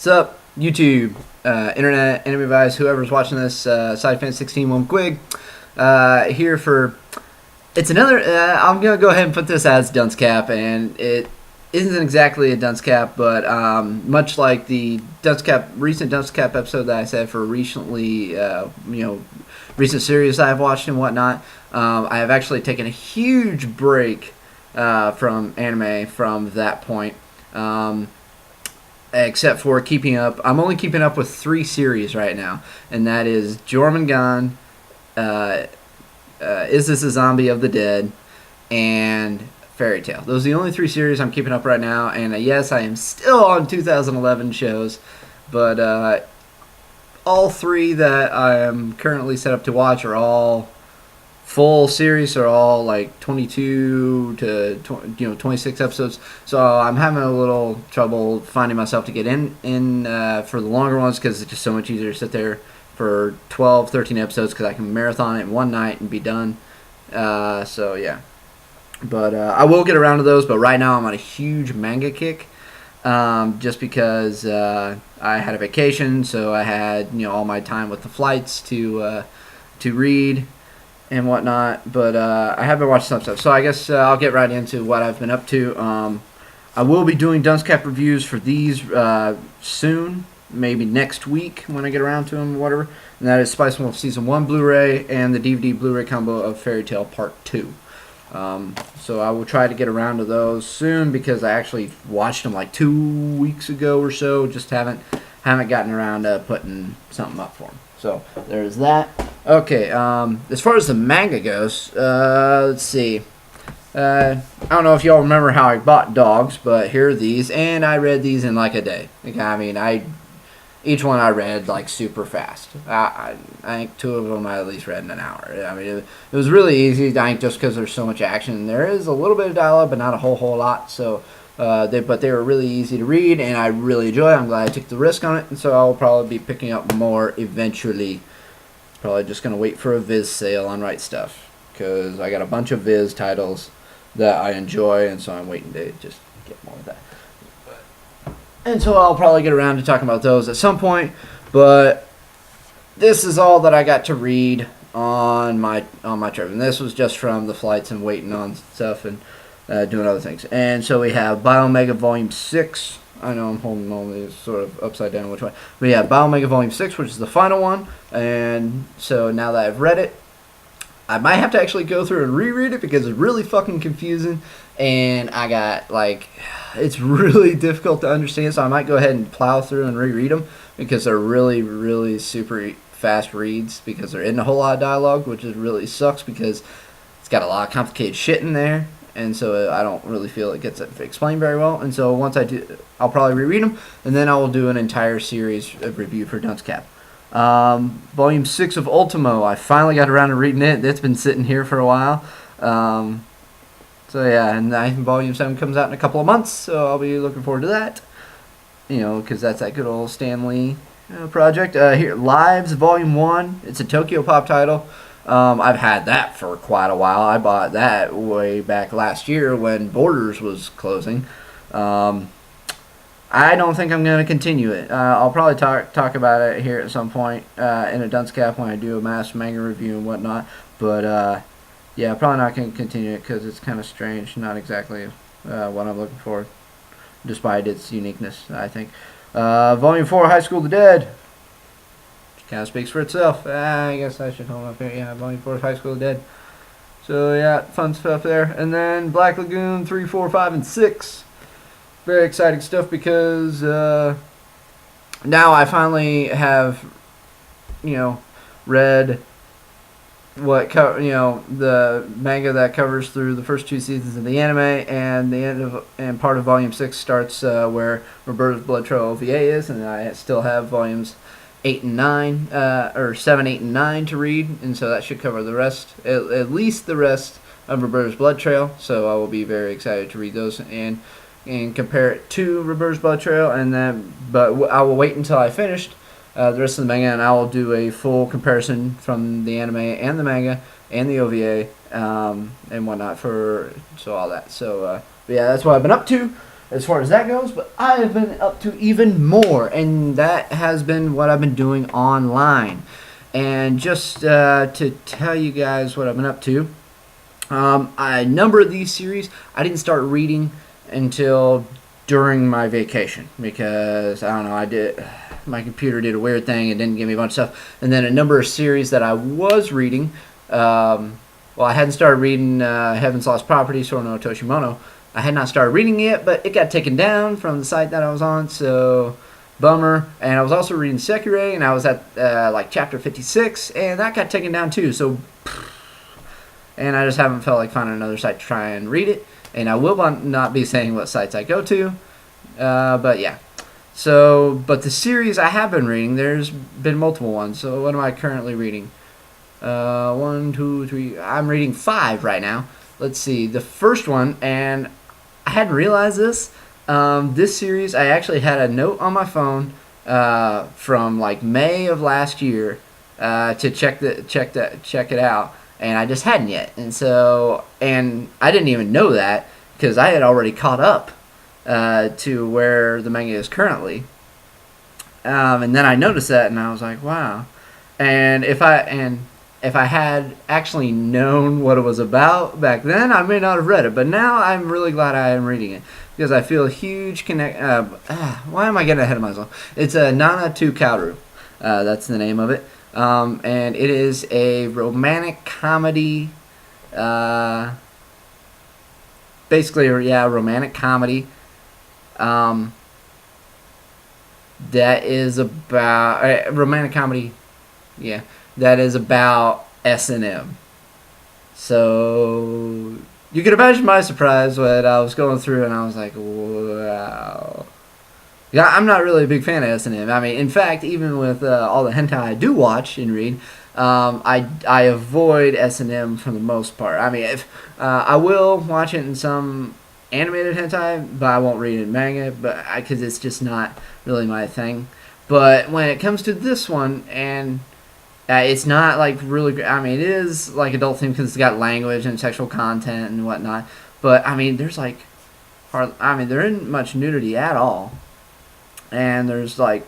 What's up, YouTube, internet, anime advice, whoever's watching this, SideFan16 One Quig, here for, it's another, I'm going to go ahead and put this as Dunce Cap, and it isn't exactly a Dunce Cap, but much like the recent Dunce Cap episode that I said for recently, recent series I've watched and whatnot, I have actually taken a huge break from anime from that point. Except for keeping up. I'm only keeping up with 3 series right now, and that is Jormungand, Is This a Zombie of the Dead, and Fairy Tail. Those are the only 3 series I'm keeping up right now, and yes, I am still on 2011 shows, but all 3 that I am currently set up to watch are all full series, are all like 22 to 26 episodes, so I'm having a little trouble finding myself to get in for the longer ones, because it's just so much easier to sit there for 12, 13 episodes, because I can marathon it in one night and be done. So yeah, but I will get around to those, but right now I'm on a huge manga kick, just because I had a vacation, so I had all my time with the flights to read and whatnot, but I have been watching some stuff, so I guess I'll get right into what I've been up to. I will be doing Dunce Cap reviews for these soon, maybe next week when I get around to them, or whatever, and that is Spice Wolf Season 1 Blu-ray and the DVD Blu-ray combo of Fairy Tail Part 2. So I will try to get around to those soon, because I actually watched them like 2 weeks ago or so, just haven't gotten around to putting something up for them. So there's that. Okay, as far as the manga goes, let's see. I don't know if y'all remember how I bought Dogs, but here are these, and I read these in like a day. Each one I read like super fast. I think 2 of them I at least read in an hour. I mean, it was really easy, I think, just because there's so much action. There is a little bit of dialogue, but not a whole lot, so... but they were really easy to read, and I really enjoy it. I'm glad I took the risk on it, and so I'll probably be picking up more eventually. Probably just going to wait for a Viz sale on Right Stuff, because I got a bunch of Viz titles that I enjoy, and so I'm waiting to just get more of that. And so I'll probably get around to talking about those at some point, but this is all that I got to read on my trip, and this was just from the flights and waiting on stuff and doing other things. And so we have Biomega Volume 6. I know I'm holding all these sort of upside down which way. But yeah, Biomega Volume 6, which is the final one. And so now that I've read it, I might have to actually go through and reread it, because it's really fucking confusing. And I got, like, it's really difficult to understand. So I might go ahead and plow through and reread them, because they're really, really super fast reads, because they're in a whole lot of dialogue, which is really sucks, because it's got a lot of complicated shit in there. And so I don't really feel it gets explained very well. And so once I do, I'll probably reread them, and then I will do an entire series of review for Dunce Cap. Volume 6 of Ultimo, I finally got around to reading it. It's been sitting here for a while. So yeah, and I think Volume 7 comes out in a couple of months, so I'll be looking forward to that. Because that's that good old Stan Lee project. Here, Lives Volume 1. It's a Tokyo Pop title. I've had that for quite a while. I bought that way back last year when Borders was closing. I don't think I'm going to continue it. I'll probably talk about it here at some point in a Dunce Cap when I do a mass manga review and whatnot. But yeah, probably not going to continue it, because it's kind of strange. Not exactly what I'm looking for, despite its uniqueness, I think. Volume 4, High School of the Dead. Kind of speaks for itself. I guess I should hold up here. Yeah, Volume 4 High School of the Dead. So yeah, fun stuff there. And then Black Lagoon 3, 4, 5, and 6. Very exciting stuff, because now I finally have read what the manga that covers through the first 2 seasons of the anime, and the end of and part of Volume 6 starts where Roberta's Blood Trail OVA is, and I still have volumes 8 and 9, or 7, 8, and 9 to read, and so that should cover the rest, at least the rest of Roberta's Blood Trail. So I will be very excited to read those and compare it to Roberta's Blood Trail, but I will wait until I finished the rest of the manga, and I will do a full comparison from the anime and the manga and the OVA and whatnot so all that. So but yeah, that's what I've been up to. as far as that goes, but I have been up to even more, and that has been what I've been doing online. And just to tell you guys what I've been up to, a number of these series I didn't start reading until during my vacation because I don't know, my computer did a weird thing and didn't give me a bunch of stuff. And then a number of series that I was reading, well, I hadn't started reading Heaven's Lost Property, Sora no Toshimono. I had not started reading it yet, but it got taken down from the site that I was on, so bummer. And I was also reading Sekirei, and I was at like chapter 56, and that got taken down too. So, and I just haven't felt like finding another site to try and read it. And I will not be saying what sites I go to, but yeah. So, but the series I have been reading, there's been multiple ones. So, what am I currently reading? 1, 2, 3. I'm reading 5 right now. Let's see. The first one, and I hadn't realized this. This series, I actually had a note on my phone from like May of last year to check it out, and I just hadn't yet. And so, and I didn't even know that because I had already caught up to where the manga is currently. And then I noticed that, and I was like, wow. And if I had actually known what it was about back then, I may not have read it. But now I'm really glad I am reading it because I feel a huge why am I getting ahead of myself? It's a Nana to Kaoru. That's the name of it. And it is a romantic comedy. Basically, yeah, romantic comedy. That is about romantic comedy. Yeah, that is about S&M. So you can imagine my surprise when I was going through and I was like, wow. Yeah, I'm not really a big fan of S&M. I mean, in fact, even with all the hentai I do watch and read, I avoid S&M for the most part. I mean, if I will watch it in some animated hentai, but I won't read it in manga, but because it's just not really my thing. But when it comes to this one, and it's not like really. I mean, it is like adult themed because it's got language and sexual content and whatnot. But I mean, there's like, there isn't much nudity at all, and there's like,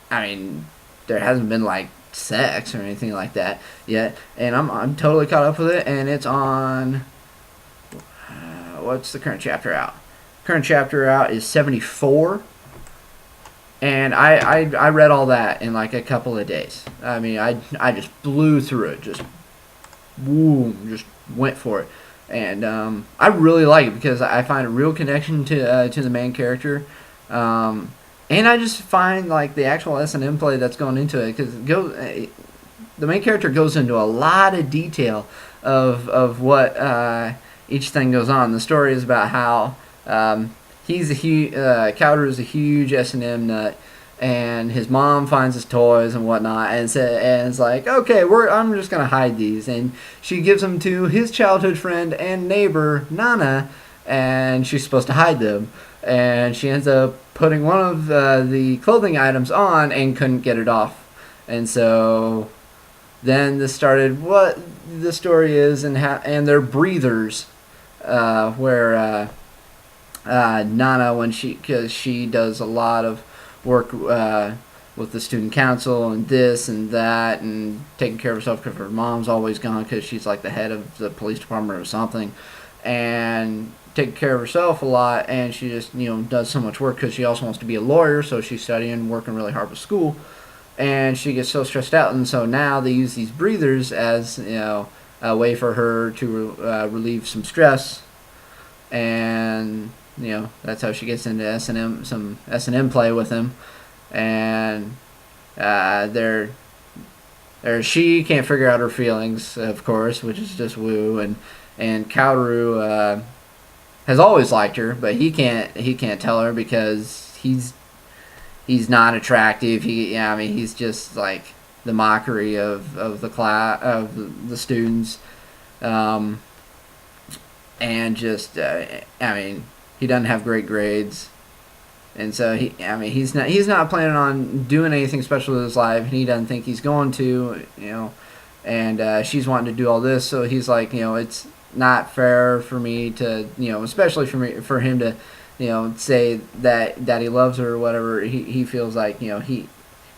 there hasn't been like sex or anything like that yet. And I'm totally caught up with it, and it's on. What's the current chapter out? Current chapter out is 74. And I read all that in like a couple of days. I mean, I just blew through it. Just went for it. And I really like it because I find a real connection to the main character. And I just find like the actual S&M play that's going into it. Because the main character goes into a lot of detail of what each thing goes on. The story is about how he's a huge Cowder is a huge S&M nut, and his mom finds his toys and whatnot, and it's like, okay, I'm just gonna hide these, and she gives them to his childhood friend and neighbor Nana, and she's supposed to hide them, and she ends up putting one of the clothing items on and couldn't get it off, and so then this started what the story is, and they're breathers, where Nana, because she does a lot of work with the student council and this and that and taking care of herself because her mom's always gone because she's like the head of the police department or something, and taking care of herself a lot, and she just does so much work because she also wants to be a lawyer, so she's studying and working really hard with school, and she gets so stressed out, and so now they use these breathers as a way for her to relieve some stress, and that's how she gets into some S&M play with him, and she can't figure out her feelings, of course, which is just woo, and Kaoru has always liked her, but he can't tell her because he's not attractive. He's just like the mockery of the class, of the students, and just he doesn't have great grades, and so he's not planning on doing anything special with his life, and he doesn't think he's going to, and she's wanting to do all this, so he's like, not fair for me to, especially for him to, say that he loves her or whatever. He feels like, he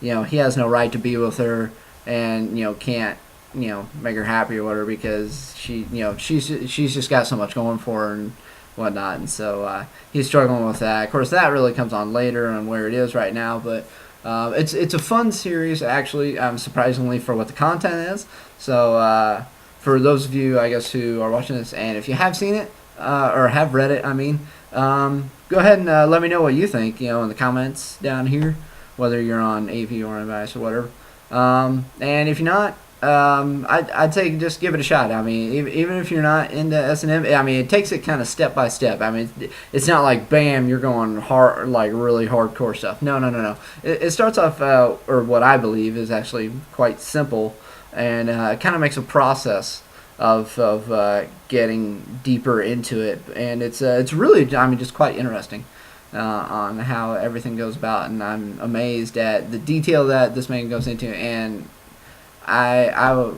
has no right to be with her, and can't, make her happy or whatever, because she's just got so much going for her and whatnot. And so he's struggling with that. Of course, that really comes on later on where it is right now, but it's a fun series, actually, surprisingly, for what the content is. So for those of you, I guess, who are watching this, and if you have seen it or have read it, go ahead and let me know what you think, in the comments down here, whether you're on AV or Advice or whatever. And if you're not, I'd say just give it a shot. Even if you're not into S&M, it takes it kind of step by step. It's not like bam, you're going hard, like really hardcore stuff. No. It starts off, or what I believe is actually quite simple, and it kind of makes a process of getting deeper into it, and it's really just quite interesting. On how everything goes about, and I'm amazed at the detail that this man goes into, and I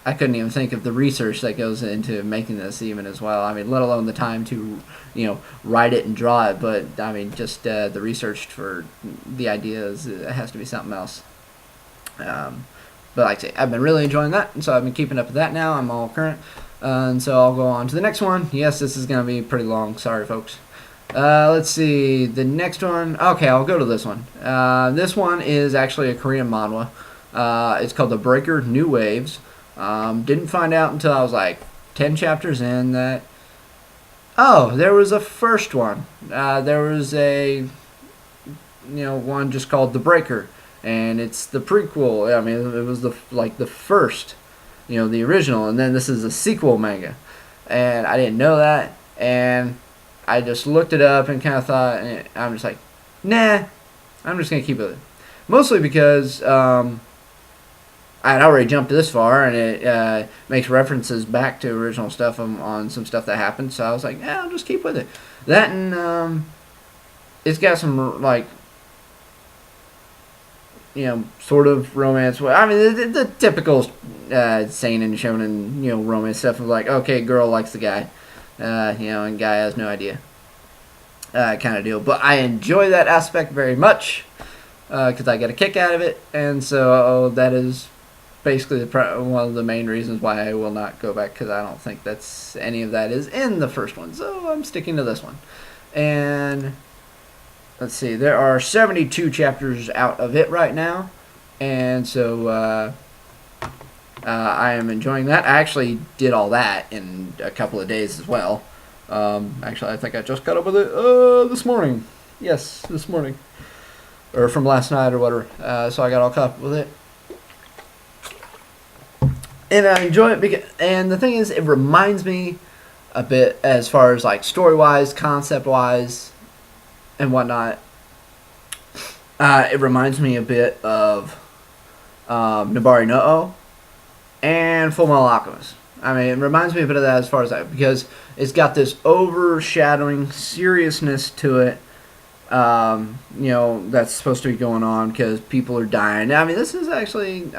couldn't even think of the research that goes into making this even as well. Let alone the time to write it and draw it, but just the research for the ideas, it has to be something else. But like I say, I've been really enjoying that, and so I've been keeping up with that now. I'm all current, and so I'll go on to the next one. Yes, this is going to be pretty long. Sorry, folks. Let's see, the next one. Okay, I'll go to this one. This one is actually a Korean manhwa. It's called The Breaker New Waves. Didn't find out until I was like 10 chapters in that, there was a first one. There was a, one just called The Breaker, and it's the prequel. It was the first, the original, and then this is a sequel manga. And I didn't know that, and I just looked it up and kind of thought, and I'm just like, nah, I'm just going to keep it. Mostly because I had already jumped this far, and it makes references back to original stuff on some stuff that happened, so I was like, yeah, I'll just keep with it. That, and it's got some, sort of romance. The typical seinen, shonen, romance stuff of like, okay, girl likes the guy. And guy has no idea, kind of deal. But I enjoy that aspect very much, because I get a kick out of it, and so that is basically one of the main reasons why I will not go back, because I don't think that's any of that is in the first one. So I'm sticking to this one. And let's see, there are 72 chapters out of it right now, and so I am enjoying that. I actually did all that in a couple of days as well. Actually, I think I just got up with it this morning. Yes, this morning. Or from last night or whatever. So I got all caught up with it. And I enjoy it, and the thing is, it reminds me a bit, as far as like story-wise, concept-wise, and whatnot. It reminds me a bit of Nabari no O and Fullmetal Alchemist. It reminds me a bit of that as far as that, because it's got this overshadowing seriousness to it, that's supposed to be going on because people are dying. This is actually,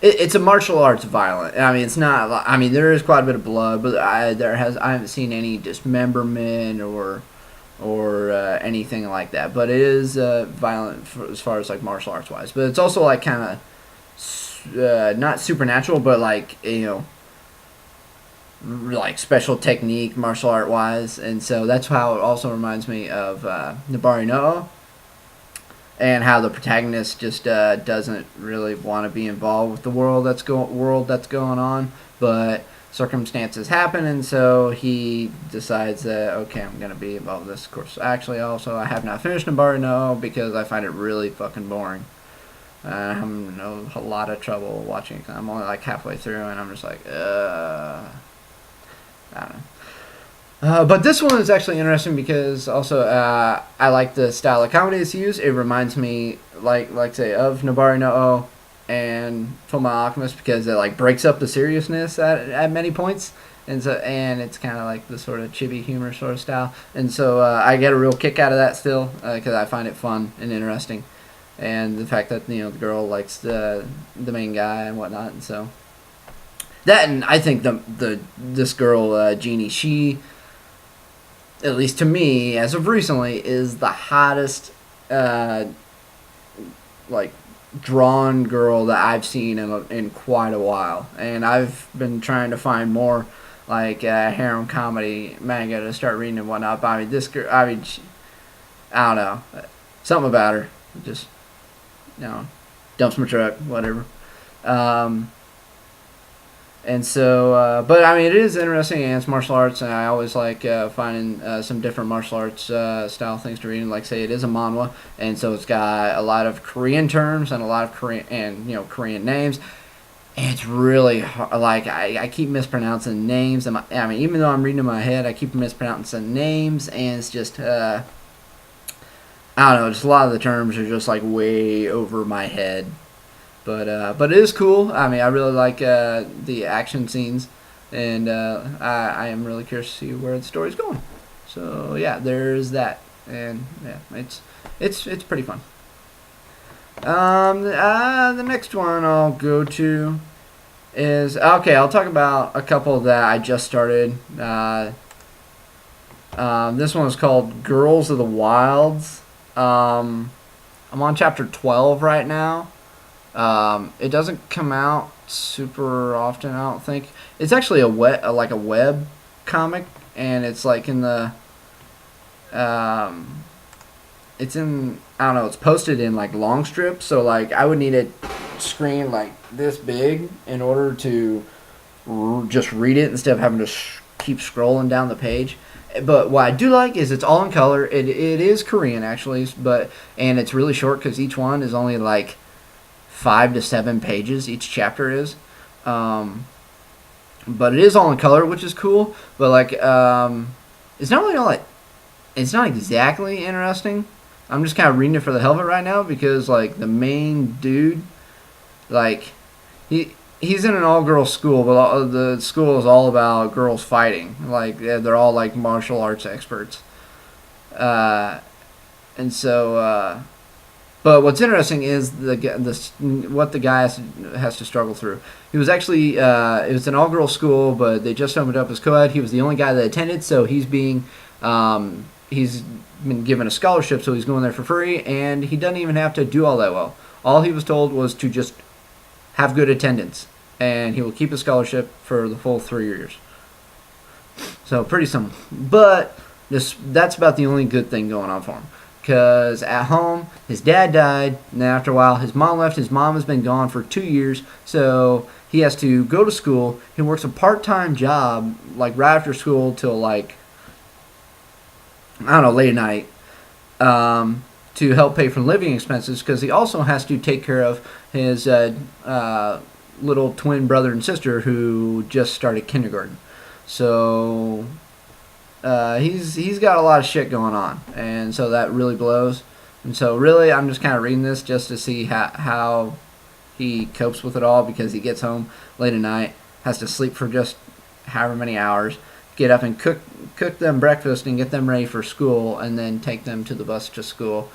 it's a martial arts violent. It's not, there is quite a bit of blood, but I haven't seen any dismemberment or anything like that. But it is violent as far as like martial arts wise. But it's also like kind of not supernatural, but like like special technique martial art wise, and so that's how it also reminds me of Nabari no O, and how the protagonist just doesn't really want to be involved with the world that's going on, but circumstances happen, and so he decides that, okay, I'm going to be involved with this. Of course, actually, also, I have not finished Nabari no O because I find it really fucking boring. I'm having a lot of trouble watching it. I'm only like halfway through, and I'm just like, I don't know. But this one is actually interesting because also I like the style of comedy it's used. It reminds me, like say, of Nabari no O and Fullmetal Alchemist, because it like breaks up the seriousness at many points, and it's kind of like the sort of chibi humor sort of style, and so I get a real kick out of that still, because I find it fun and interesting, and the fact that the girl likes the main guy and whatnot, and so that, and I think this girl Jeannie, she, at least to me, as of recently, is the hottest, like, drawn girl that I've seen in quite a while. And I've been trying to find more, like, harem comedy manga to start reading and whatnot. But I mean, this girl, I mean, I don't know, something about her, just, dumps my truck, whatever. Um, And so, but I mean, it is interesting, and it's martial arts, and I always like finding some different martial arts style things to read. And like say, it is a manhwa, and so it's got a lot of Korean terms and a lot of Korean names. And it's really hard, like I keep mispronouncing names. I mean, even though I'm reading in my head, I keep mispronouncing names, and it's just I don't know, just a lot of the terms are just like way over my head. But it is cool. I mean, I really like the action scenes, and I am really curious to see where the story's going. So yeah, there's that, and yeah, it's pretty fun. The next one I'll go to is okay. I'll talk about a couple that I just started. This one is called Girls of the Wilds. I'm on chapter 12 right now. It doesn't come out super often, I don't think. It's actually a web comic, and it's like in the it's in, I don't know, it's posted in like long strips, so like I would need it screen like this big in order to just read it instead of having to keep scrolling down the page. But what I do like is it's all in color. It is Korean actually, and it's really short because each one is only like 5 to 7 pages. Each chapter is, but it is all in color, which is cool. But like, it's not really all like, it's not exactly interesting. I'm just kind of reading it for the hell of it right now because like the main dude, like he's in an all-girls school, but the school is all about girls fighting. Like they're all like martial arts experts, and so. But what's interesting is what the guy has to struggle through. He was actually it was an all-girls school, but they just opened up as co-ed. He was the only guy that attended, so he's been given a scholarship, so he's going there for free, and he doesn't even have to do all that well. All he was told was to just have good attendance, and he will keep his scholarship for the full 3 years. So pretty simple. But that's about the only good thing going on for him. Because at home, his dad died, and then after a while, his mom left. His mom has been gone for 2 years, so he has to go to school. He works a part-time job, like right after school till like, I don't know, late at night, to help pay for living expenses, because he also has to take care of his little twin brother and sister who just started kindergarten. So he's got a lot of shit going on, and so that really blows. And so really, I'm just kind of reading this just to see how he copes with it all, because he gets home late at night, has to sleep for just however many hours, get up and cook them breakfast and get them ready for school, and then take them to the bus to school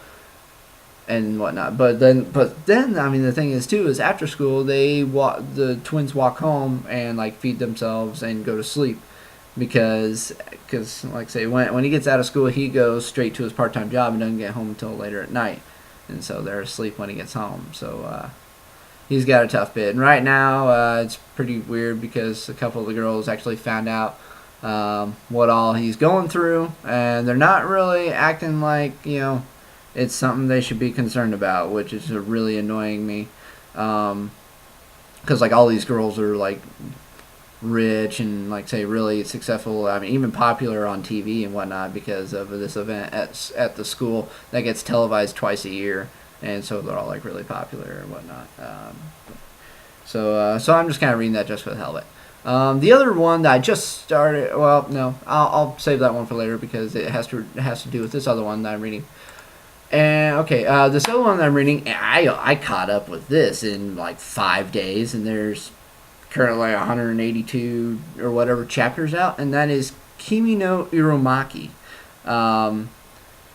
and whatnot. But then I mean, the thing is too is after school the twins walk home and like feed themselves and go to sleep, because like I say, when he gets out of school, he goes straight to his part-time job and doesn't get home until later at night, and so they're asleep when he gets home. So he's got a tough bit, and right now it's pretty weird because a couple of the girls actually found out what all he's going through, and they're not really acting like it's something they should be concerned about, which is really annoying me, because like all these girls are like rich and like say really successful. I mean, even popular on TV and whatnot because of this event at the school that gets televised twice a year, and so they're all like really popular and whatnot. So I'm just kind of reading that just for the hell of it. The other one that I just started, well, no, I'll save that one for later because it has to do with this other one that I'm reading. And okay, this other one that I'm reading, I caught up with this in like 5 days, and there's currently 182 or whatever chapters out, and that is Kimi no Uromaki. And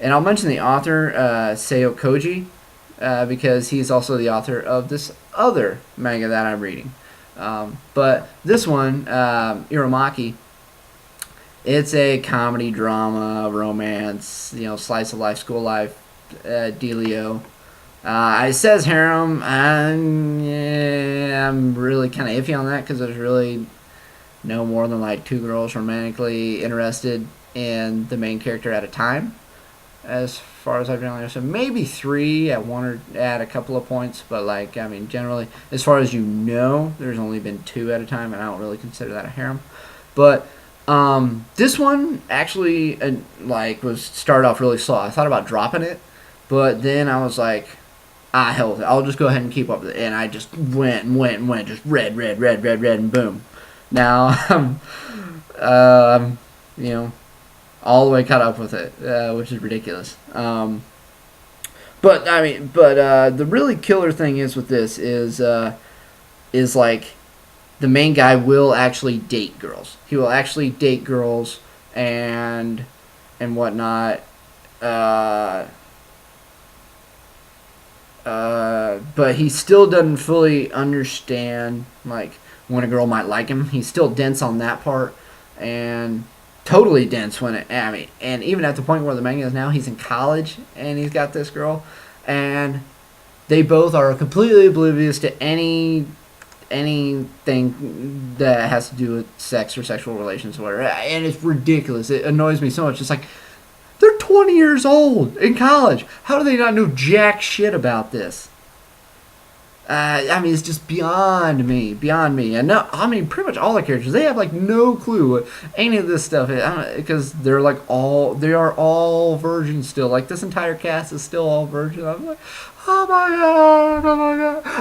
I'll mention the author, Seo Koji, because he's also the author of this other manga that I'm reading. But this one, Iramaki, it's a comedy, drama, romance, slice of life, school life, dealio. It says harem. I'm really kind of iffy on that because there's really no more than like two girls romantically interested in the main character at a time, as far as I've generally understood. Maybe three at one or at a couple of points, but generally, as far as there's only been two at a time, and I don't really consider that a harem. But this one actually was started off really slow. I thought about dropping it, but then I was like, hell with it. I'll just go ahead and keep up with it. And I just went, just read, and boom. Now, all the way caught up with it, which is ridiculous. But the really killer thing is with this is like the main guy will actually date girls. He will actually date girls and whatnot. But he still doesn't fully understand like when a girl might like him. He's still dense on that part, and totally dense and even at the point where the manga is now, he's in college and he's got this girl, and they both are completely oblivious to anything that has to do with sex or sexual relations or whatever. And it's ridiculous. It annoys me so much. It's like, they're 20 years old in college. How do they not know jack shit about this? It's just beyond me. And no, pretty much all the characters, they have like no clue what any of this stuff is, because they are all virgins still. Like, this entire cast is still all virgins. I'm like, oh my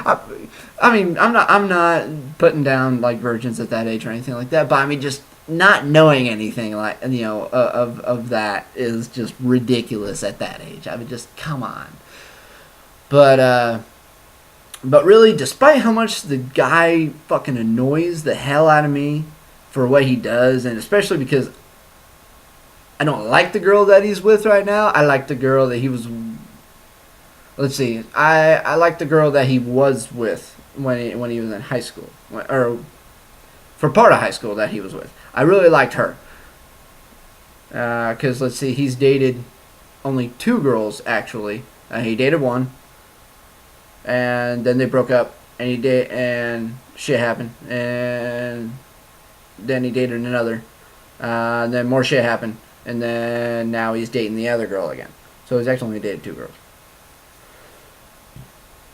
god. I'm not putting down like virgins at that age or anything like that, but just not knowing anything like of that is just ridiculous at that age. Just come on. But really, despite how much the guy fucking annoys the hell out of me for what he does, and especially because I don't like the girl that he's with right now. I like the girl that he was. Let's see. I like the girl that he was with when he was in high school, or for part of high school that he was with. I really liked her. Because let's see, he's dated only two girls actually. He dated one, and then they broke up, and shit happened, and then he dated another, and then more shit happened, and then now he's dating the other girl again. So he's actually only dated two girls.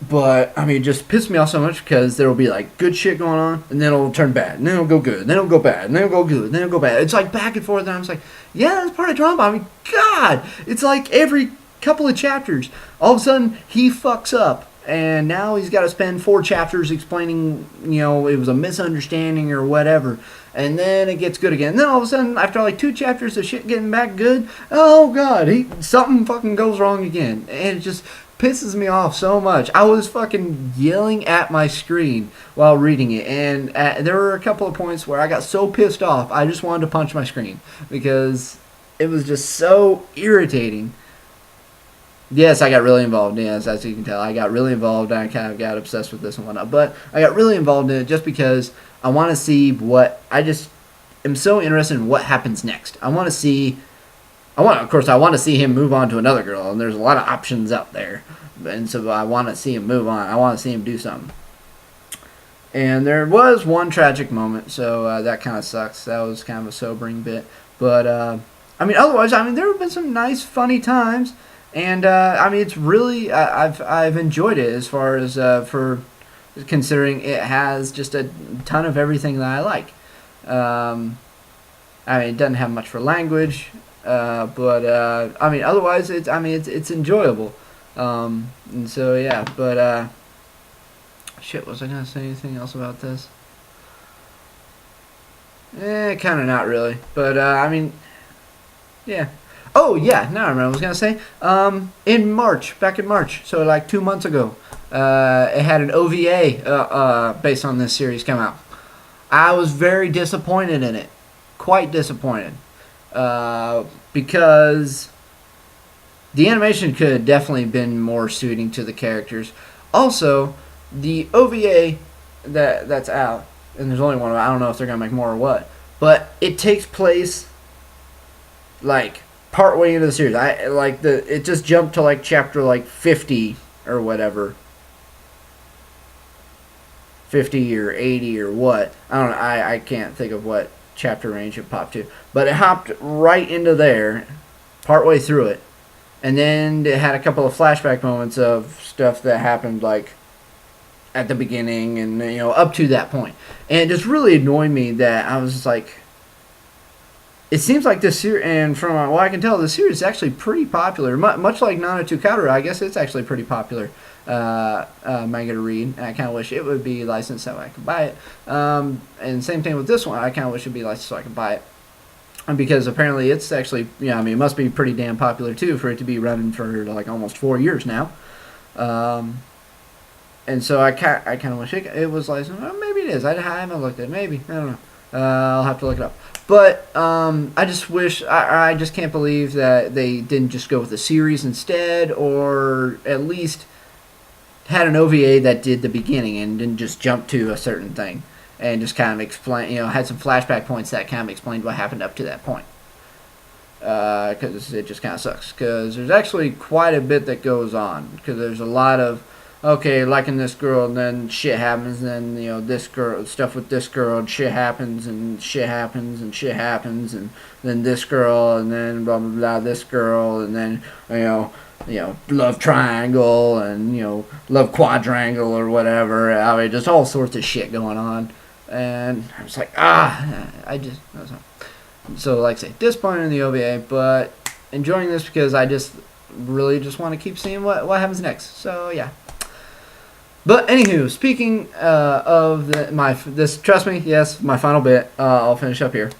But it just pissed me off so much because there will be like good shit going on, and then it'll turn bad, and then it'll go good, and then it'll go bad, and then it'll go good, and then it'll go bad. It's like back and forth, and I'm just like, yeah, that's part of drama. God, it's like every couple of chapters, all of a sudden he fucks up, and now he's got to spend 4 chapters explaining, it was a misunderstanding or whatever, and then it gets good again. And then all of a sudden, after like 2 chapters of shit getting back good, oh god, something fucking goes wrong again, and it just pisses me off so much. I was fucking yelling at my screen while reading it, and there were a couple of points where I got so pissed off I just wanted to punch my screen because it was just so irritating. Yes, I got really involved. Yes, as you can tell, I got really involved. I kind of got obsessed with this and whatnot. But I got really involved in it just because I want to see I just am so interested in what happens next. I want to see him move on to another girl, and there's a lot of options out there. And so I want to see him move on. I want to see him do something. And there was one tragic moment, so that kind of sucks. That was kind of a sobering bit. But, otherwise, there have been some nice, funny times. And, it's really, I've enjoyed it as far as, for considering it has just a ton of everything that I like. It doesn't have much for language, but otherwise it's enjoyable. And so, yeah, but, shit, was I going to say anything else about this? Kind of not really, but, yeah. Oh, yeah, now I remember what I was going to say. Back in March, so like 2 months ago, it had an OVA based on this series come out. I was very disappointed in it. Quite disappointed. Because the animation could have definitely been more suiting to the characters. Also, the OVA that's out and there's only one. I don't know if they're gonna make more or what, but it takes place like part way into the series. It just jumped to like chapter like 50 or whatever. 50 or 80 or what. I don't know. I can't think of what chapter range it popped to. But it hopped right into there, partway through it. And then it had a couple of flashback moments of stuff that happened like at the beginning and up to that point. And it just really annoyed me that I was just like, it seems like this series, and from what I can tell, the series is actually pretty popular. Much like Nana Tukadara, I guess it's actually pretty popular manga to read. And I kind of wish it would be licensed so I could buy it. And same thing with this one. I kind of wish it would be licensed so I could buy it. Because apparently it's actually, it must be pretty damn popular too for it to be running for like almost 4 years now. And so I kind of wish it was licensed. Well, maybe it is. I haven't looked at it. Maybe. I don't know. I'll have to look it up. But I just wish, I just can't believe that they didn't just go with a series instead, or at least had an OVA that did the beginning and didn't just jump to a certain thing and just kind of explain, had some flashback points that kind of explained what happened up to that point. Because it just kind of sucks. Because there's actually quite a bit that goes on. Because there's a lot of, okay, liking this girl, and then shit happens, and then, this girl, stuff with this girl, and shit happens, and shit happens, and shit happens, and then this girl, and then blah, blah, blah, this girl, and then, love triangle, and, love quadrangle, or whatever. I mean, just all sorts of shit going on. And I was like, so, like I say, disappointed in the OVA, but enjoying this because I just really just want to keep seeing what happens next. So, yeah. But anywho, speaking of this, trust me, yes, my final bit. I'll finish up here.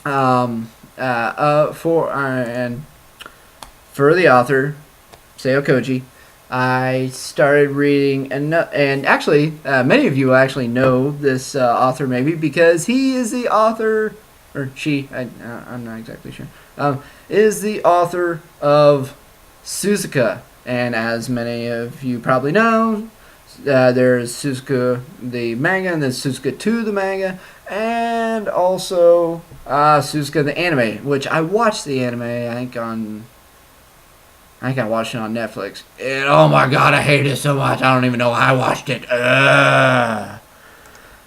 And for the author, Seo Koji, I started reading, and actually, many of you actually know this author maybe because he is the author, or she, I'm not exactly sure, is the author of Suzuka. And as many of you probably know, there's Suzuka the manga, and then Suzuka 2 the manga, and also Suzuka the anime, which I watched the anime, I think I watched it on Netflix. And oh my god, I hate it so much. I don't even know why I watched it.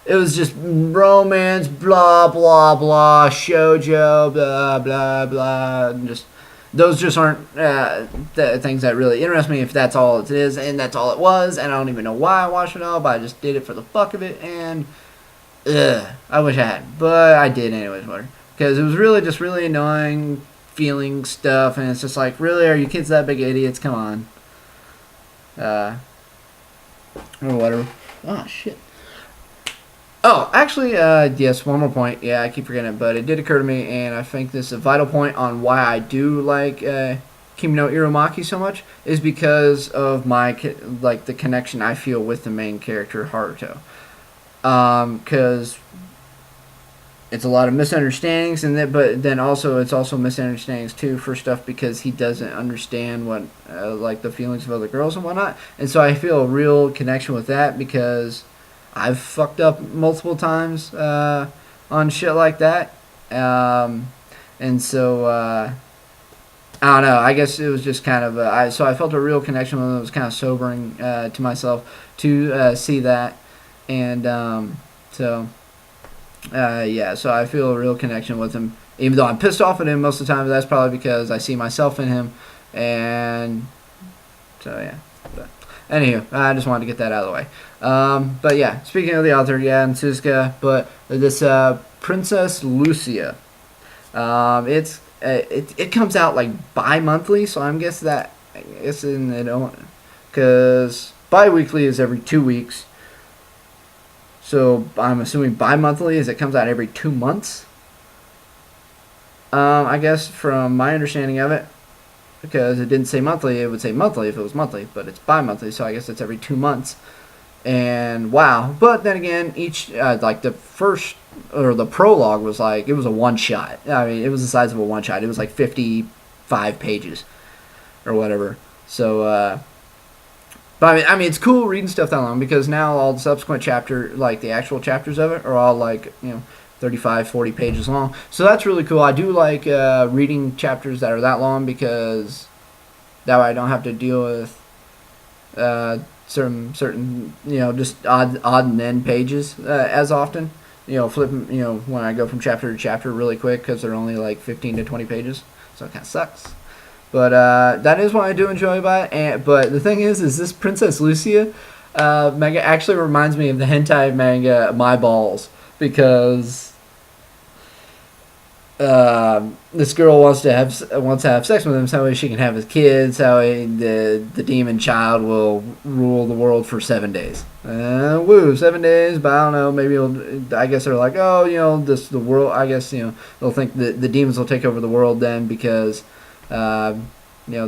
It was just romance, blah, blah, blah, shoujo, blah, blah, blah, and just... Those just aren't the things that really interest me if that's all it is, and that's all it was, and I don't even know why I watched it all, but I just did it for the fuck of it, and I wish I hadn't, but I did anyways, because it was really just really annoying feeling stuff, and it's just like, really, are you kids that big idiots? Come on. Or whatever. Oh, shit. Oh, actually, yes, one more point. Yeah, I keep forgetting it, but it did occur to me, and I think this is a vital point on why I do like Kimi no Iromaki so much, is because of the connection I feel with the main character, Haruto. Because it's a lot of misunderstandings, but then it's also misunderstandings too for stuff because he doesn't understand what the feelings of other girls and whatnot, and so I feel a real connection with that because I've fucked up multiple times on shit like that, and so I don't know. I guess it was just kind of so I felt a real connection with it. It was kind of sobering to myself to see that, and so I feel a real connection with him. Even though I'm pissed off at him most of the time, that's probably because I see myself in him, and so yeah. But anywho, I just wanted to get that out of the way. But yeah, speaking of the author, and Suzuka, but this Princess Lucia, it comes out like bi-monthly, so I'm guessing that because bi-weekly is every 2 weeks, so I'm assuming bi-monthly is it comes out every 2 months. I guess from my understanding of it. Because it didn't say monthly, it would say monthly if it was monthly, but it's bi-monthly, so I guess it's every 2 months. And wow. But then again, each, the first, or the prologue was it was a one-shot. I mean, it was the size of a one-shot. It was like 55 pages, or whatever. So, But I mean, it's cool reading stuff that long because now all the subsequent chapter, like the actual chapters of it, are all like 35, 40 pages long. So that's really cool. I do like reading chapters that are that long because that way I don't have to deal with certain just odd and end pages as often. Flipping when I go from chapter to chapter really quick because they're only like 15 to 20 pages, so it kind of sucks. But that is what I do enjoy about it. But the thing is this Princess Lucia manga actually reminds me of the hentai manga My Balls, because this girl wants to have sex with him so she can have his kids. How the demon child will rule the world for 7 days. 7 days. But I don't know. Maybe I guess they're like, the world. I guess they'll think that the demons will take over the world then because the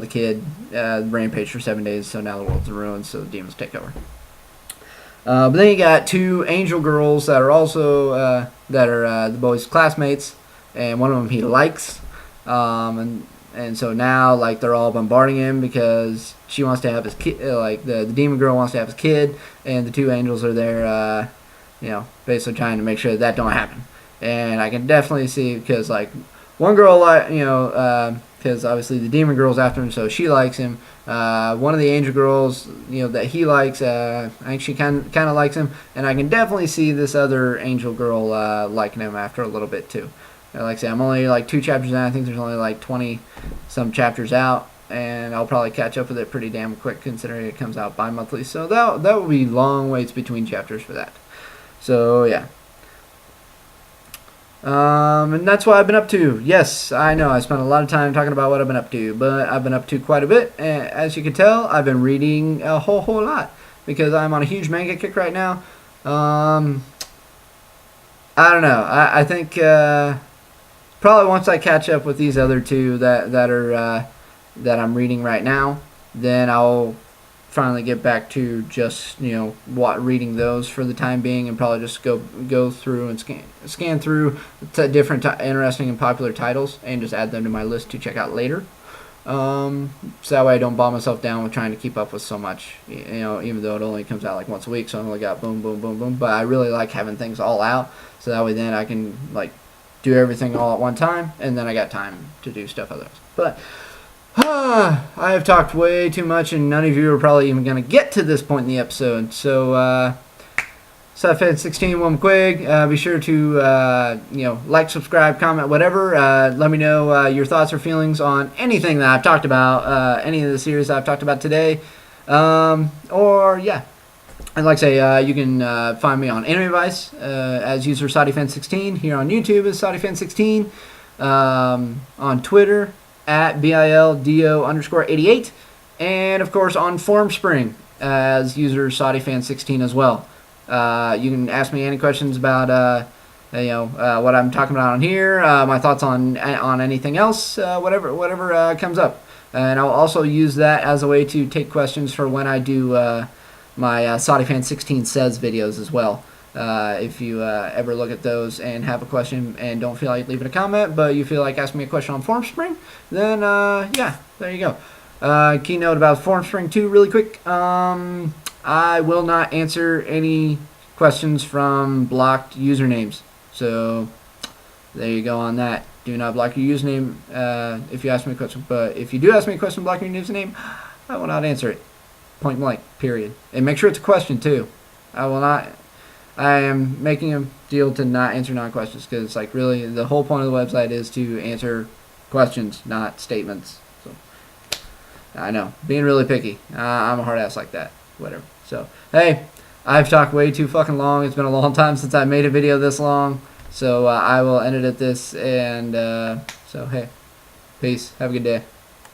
kid rampaged for 7 days, so now the world's in ruins. So the demons take over. But then you got two angel girls that are also the boys' classmates. And one of them he likes, and so now like they're all bombarding him because she wants to have his kid. Like the demon girl wants to have his kid, and the two angels are there, basically trying to make sure that don't happen. And I can definitely see because like one girl because obviously the demon girl's after him, so she likes him. One of the angel girls, that he likes, I think she kind of likes him, and I can definitely see this other angel girl liking him after a little bit too. Like I say, I'm only like 2 chapters in. I think there's only like 20 some chapters out, and I'll probably catch up with it pretty damn quick considering it comes out bi-monthly. So that will be long waits between chapters for that. So yeah. And that's what I've been up to. Yes, I know I spent a lot of time talking about what I've been up to, but I've been up to quite a bit. And as you can tell, I've been reading a whole lot because I'm on a huge manga kick right now. I don't know. I think probably once I catch up with these other two that I'm reading right now, then I'll finally get back to just reading those for the time being, and probably just go through and scan through different interesting and popular titles and just add them to my list to check out later. So that way I don't bog myself down with trying to keep up with so much, even though it only comes out like once a week, so I only got boom, boom, boom, boom. But I really like having things all out, so that way then I can like do everything all at one time, and then I got time to do stuff otherwise. But I have talked way too much, and none of you are probably even going to get to this point in the episode. So, SciFan16 Wumquig, be sure to like, subscribe, comment, whatever. Let me know your thoughts or feelings on anything that I've talked about, any of the series I've talked about today, or yeah. And like I say, you can find me on Anime Advice as user SadiFan16, here on YouTube as SadiFan16, on Twitter at BILDO_88, and of course on Formspring as user SadiFan16 as well. You can ask me any questions about what I'm talking about on here, my thoughts on anything else, whatever comes up. And I'll also use that as a way to take questions for when I do my SadiFan16 Says videos as well. If you ever look at those and have a question and don't feel like leaving a comment, but you feel like asking me a question on Formspring, then yeah, there you go. Keynote about Formspring 2 really quick. I will not answer any questions from blocked usernames. So there you go on that. Do not block your username if you ask me a question. But if you do ask me a question, block your username, I will not answer it. Point blank, period. And make sure it's a question too. I am making a deal to not answer non-questions, because it's like really the whole point of the website is to answer questions, not statements. So I know, being really picky. I'm a hard ass like that. Whatever. So hey, I've talked way too fucking long. It's been a long time since I made a video this long. So I will end it at this. And so hey, peace. Have a good day.